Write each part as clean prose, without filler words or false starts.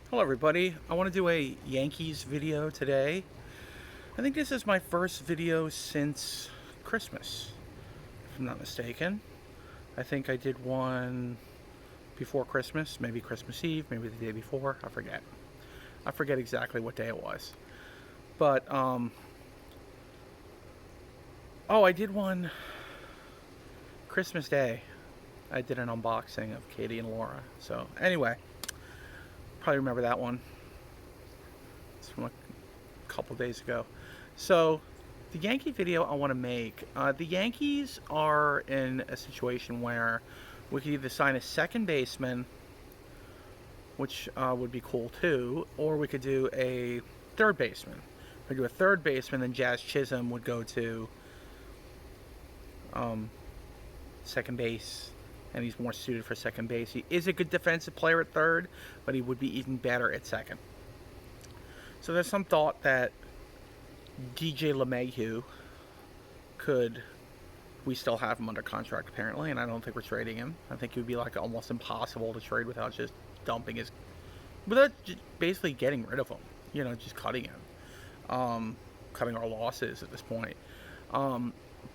Hello everybody, I want to do a Yankees video today. I think this is my first video since Christmas, if I'm not mistaken. I think I did one before Christmas, maybe Christmas Eve, maybe the day before, I forget. I forget exactly what day it was. But, I did one Christmas Day. I did an unboxing of Katie and Laura. So, anyway, probably remember that one. It's from a couple days ago. So, the Yankee video I want to make, the Yankees are in a situation where we could either sign a second baseman, which would be cool too, or we could do a third baseman. If we do a third baseman, then Jazz Chisholm would go to second base, and he's more suited for second base. He is a good defensive player at third, but he would be even better at second. So there's some thought that DJ LeMahieu we still have him under contract apparently, and I don't think we're trading him. I think it would be like almost impossible to trade without just basically getting rid of him, just cutting him, cutting our losses at this point.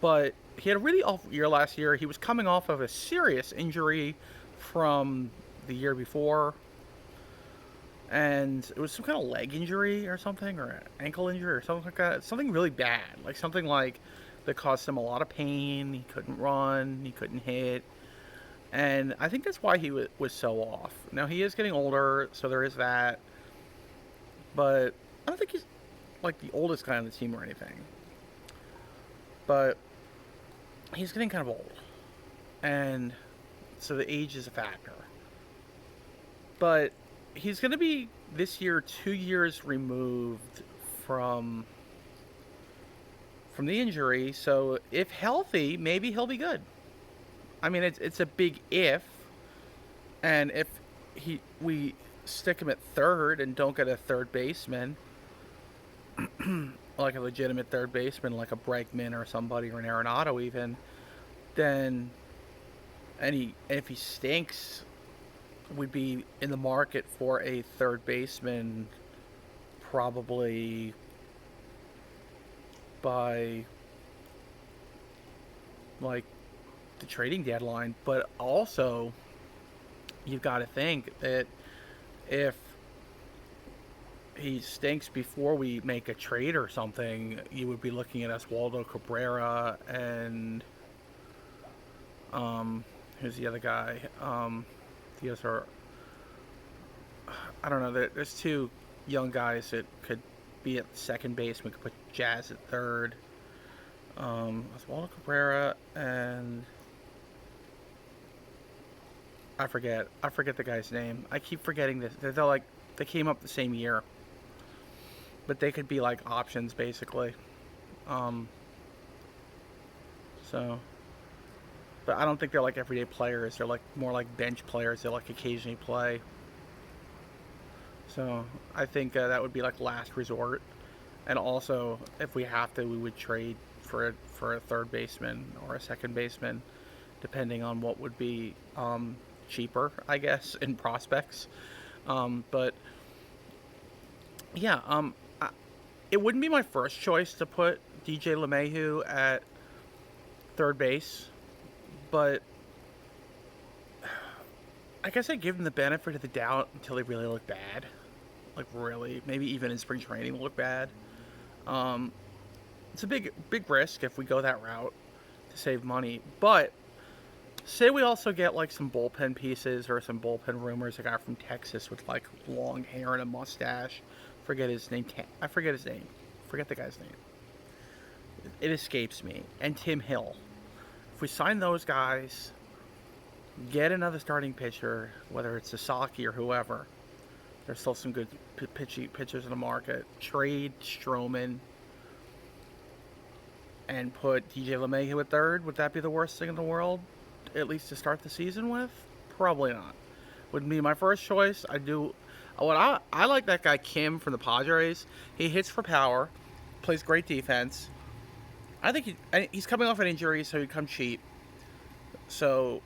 But he had a really off year last year. He was coming off of a serious injury from the year before, and it was some kind of leg injury or something, or ankle injury or something like that. Something really bad, like something like that caused him a lot of pain. He couldn't run, he couldn't hit, and I think that's why he was so off. Now he is getting older, so there is that, but I don't think he's like the oldest guy on the team or anything. But he's getting kind of old, and so the age is a factor. But he's going to be this year 2 years removed from the injury, so if healthy, maybe he'll be good. I mean, it's a big if, and if we stick him at third and don't get a third baseman, like a legitimate third baseman, like a Bregman or somebody, or an Arenado even, then if he stinks, we'd be in the market for a third baseman probably by like the trading deadline. But also, you've got to think that if he stinks before we make a trade or something, you would be looking at Oswaldo Cabrera and who's the other guy? The other, I don't know. There's two young guys that could be at second base. We could put Jazz at third. Oswaldo Cabrera and I forget the guy's name. I keep forgetting this. They came up the same year, but they could be like options basically. But I don't think they're like everyday players. They're like more like bench players that like occasionally play. So I think that would be like last resort. And also, if we have to, we would trade for a third baseman or a second baseman, depending on what would be cheaper, I guess, in prospects. But yeah, it wouldn't be my first choice to put DJ LeMahieu at third base, but I guess I give him the benefit of the doubt until they really look bad. Like really, maybe even in spring training look bad. It's a big risk if we go that route to save money. But say we also get like some bullpen pieces or some bullpen rumors. A guy from Texas with like long hair and a mustache. Forget his name. Forget the guy's name. It escapes me. And Tim Hill. If we sign those guys, get another starting pitcher, whether it's Sasaki or whoever, there's still some good pitchers in the market. Trade Stroman and put DJ LeMahieu at third. Would that be the worst thing in the world, at least to start the season with? Probably not. Would be my first choice. I like that guy Kim from the Padres. He hits for power, plays great defense. I think he's coming off an injury, so he come cheap. So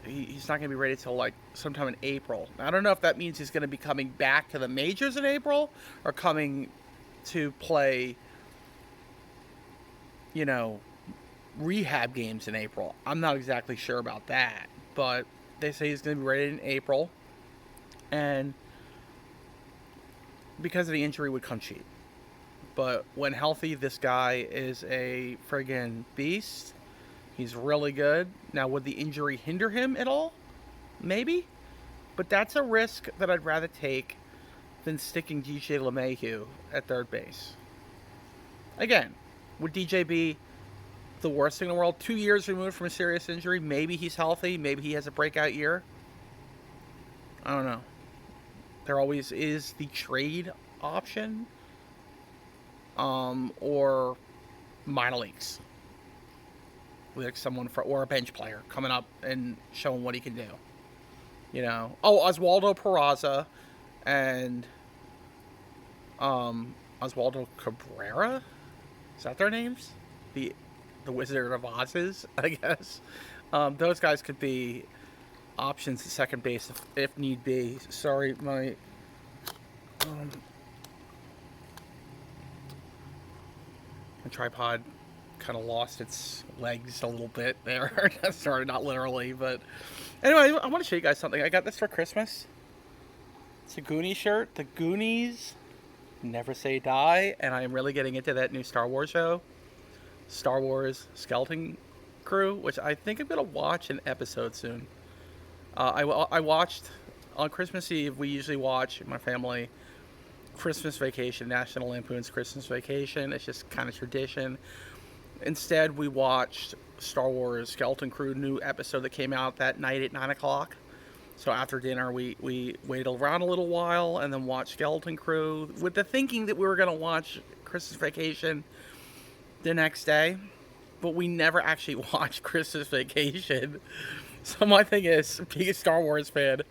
he's not going to be ready till like sometime in April. I don't know if that means he's going to be coming back to the majors in April or coming to play, you know, rehab games in April. I'm not exactly sure about that, but they say he's going to be ready in April, and because of the injury would come cheap. But when healthy, this guy is a friggin' beast. He's really good. Now, would the injury hinder him at all? Maybe. But that's a risk that I'd rather take than sticking DJ LeMahieu at third base. Again, would DJ be the worst thing in the world? 2 years removed from a serious injury. Maybe he's healthy. Maybe he has a breakout year. I don't know. There always is the trade option. Or minor leagues. Like someone or a bench player coming up and showing what he can do. You know. Oh, Oswaldo Peraza and Oswaldo Cabrera? Is that their names? The Wizard of Oz's, I guess. Those guys could be options at second base if need be. Sorry, my tripod kind of lost its legs a little bit there. Sorry, not literally, but anyway, I want to show you guys something. I got this for Christmas. It's a Goonies shirt. The Goonies Never Say Die, and I am really getting into that new Star Wars show, Star Wars Skeleton Crew, which I think I'm going to watch an episode soon. I watched on Christmas Eve. We usually watch, my family, Christmas Vacation, National Lampoon's Christmas Vacation. It's just kind of tradition. Instead, we watched Star Wars Skeleton Crew, new episode that came out that night at 9 o'clock. So after dinner, we waited around a little while and then watched Skeleton Crew with the thinking that we were going to watch Christmas Vacation the next day. But we never actually watched Christmas Vacation. So my thing is, being a Star Wars fan,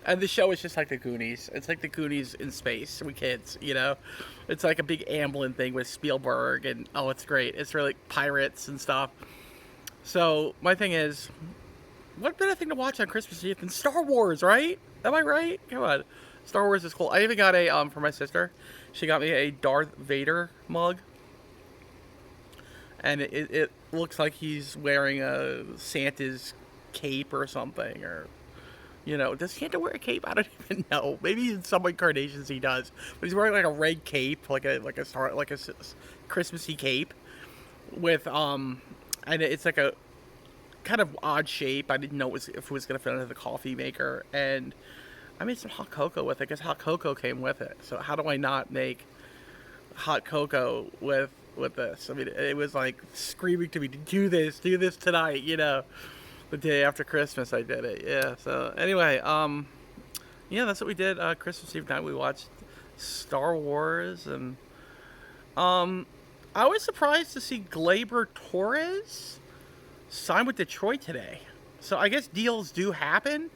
and the show is just like the Goonies. It's like the Goonies in space with kids, you know? It's like a big Amblin thing with Spielberg, and oh, it's great. It's really pirates and stuff. So my thing is, what better thing to watch on Christmas Eve than Star Wars, right? Am I right? Come on. Star Wars is cool. I even got a, for my sister, she got me a Darth Vader mug. And it looks like he's wearing a Santa's cape or something, or... You know, does Santa wear a cape? I don't even know. Maybe in some incarnations he does, but he's wearing like a red cape, like a Christmassy cape, with and it's like a kind of odd shape. I didn't know if it was gonna fit into the coffee maker, and I made some hot cocoa with it because hot cocoa came with it. So how do I not make hot cocoa with this? I mean, it was like screaming to me to do this tonight, you know. The day after Christmas, I did it. Yeah. So anyway, yeah, that's what we did. Christmas Eve night, we watched Star Wars, and I was surprised to see Gleyber Torres sign with Detroit today. So I guess deals do happen.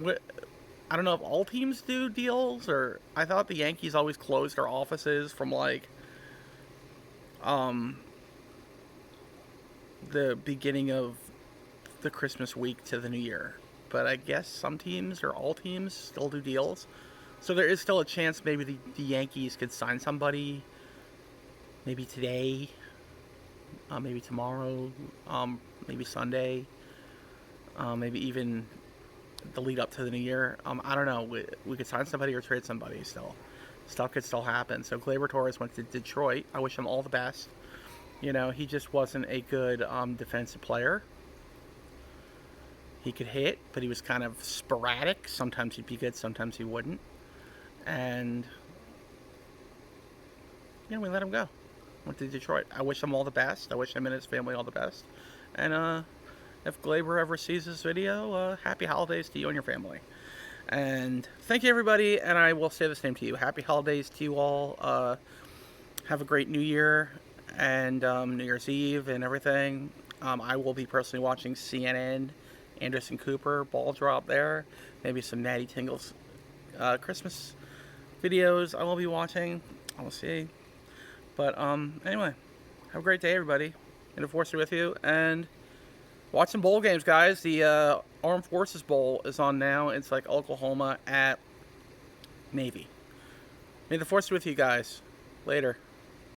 I don't know if all teams do deals, or I thought the Yankees always closed their offices from like the beginning of the Christmas week to the New Year. But I guess some teams or all teams still do deals. So there is still a chance maybe the Yankees could sign somebody maybe today, maybe tomorrow, maybe Sunday, maybe even the lead up to the New Year. I don't know. We could sign somebody or trade somebody still. Stuff could still happen. So Gleyber Torres went to Detroit. I wish him all the best. You know, he just wasn't a good defensive player. He could hit, but he was kind of sporadic. Sometimes he'd be good, sometimes he wouldn't. And, yeah, we let him go. Went to Detroit. I wish him all the best. I wish him and his family all the best. And if Gleyber ever sees this video, happy holidays to you and your family. And thank you, everybody, and I will say the same to you. Happy holidays to you all. Have a great New Year and New Year's Eve and everything. I will be personally watching CNN. Anderson Cooper, ball drop there. Maybe some Natty Tingles Christmas videos I will be watching. I will see. But anyway, have a great day, everybody. Anniversary with you. And watch some bowl games, guys. The Armed Forces Bowl is on now. It's like Oklahoma at Navy. May the force be with you guys. Later.